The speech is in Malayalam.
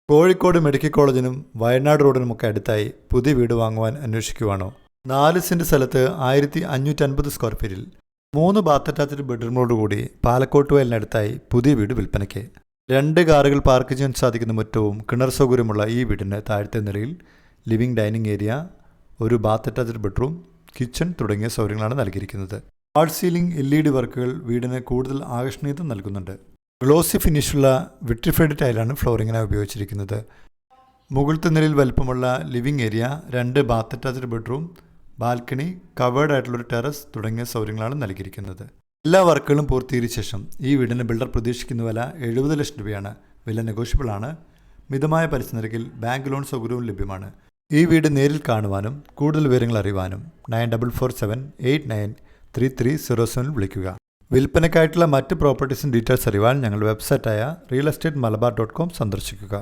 കോഴിക്കോട് മെഡിക്കൽ കോളേജിനും വയനാട് റോഡിനുമൊക്കെ അടുത്തായി പുതിയ വീട് വാങ്ങുവാൻ അന്വേഷിക്കുവാണോ? 4 സെന്റ് സ്ഥലത്ത് 1550 സ്ക്വയർ ഫീറ്റിൽ 3 ബാത്ത് അറ്റാച്ച്ഡ് ബെഡ്റൂമോടുകൂടി പാലക്കോട്ട് വയലിനടുത്തായി പുതിയ വീട് വിൽപ്പനയ്ക്ക്. 2 കാറുകൾ പാർക്ക് ചെയ്യാൻ സാധിക്കുന്ന മുറ്റവും കിണർ സൗകര്യമുള്ള ഈ വീടിന് താഴത്തെ നിലയിൽ ലിവിംഗ് ഡൈനിങ് ഏരിയ, ഒരു ബാത്ത് അറ്റാച്ച്ഡ് ബെഡ്റൂം, കിച്ചൺ തുടങ്ങിയ സൗകര്യങ്ങളാണ് നൽകിയിരിക്കുന്നത്. വാൾ സീലിംഗ് LED വർക്കുകൾ വീടിന് കൂടുതൽ ആകർഷണീയത നൽകുന്നുണ്ട്. ഗ്ലോസി ഫിനിഷുള്ള വിട്രിഫൈഡ് ടൈലാണ് ഫ്ലോറിങ്ങിനായി ഉപയോഗിച്ചിരിക്കുന്നത്. മുകളിലത്തെ നിലയിൽ വലിപ്പമുള്ള living area, 2 bath attached bedroom, balcony, covered ആയിട്ടുള്ളൊരു ടെറസ് തുടങ്ങിയ സൗകര്യങ്ങളാണ് നൽകിയിരിക്കുന്നത്. എല്ലാ വർക്കുകളും പൂർത്തീകരിച്ച ശേഷം ഈ വീടിന് ബിൽഡർ പ്രതീക്ഷിക്കുന്ന വില 70 ലക്ഷം രൂപയാണ്. വില നെഗോഷ്യബിൾ ആണ്. മിതമായ പലിശ നിരക്കിൽ ബാങ്ക് ലോൺ സൗകര്യവും ലഭ്യമാണ്. ഈ വീട് നേരിൽ കാണുവാനും കൂടുതൽ വിവരങ്ങൾ അറിയുവാനും 9447893307 വിളിക്കുക. വിൽപ്പനയ്ക്കായിട്ടുള്ള മറ്റ് പ്രോപ്പർട്ടീസിൻ്റെ ഡീറ്റെയിൽസ് അറിയുവാൻ ഞങ്ങളുടെ വെബ്സൈറ്റായ realestatemalabar.com സന്ദർശിക്കുക.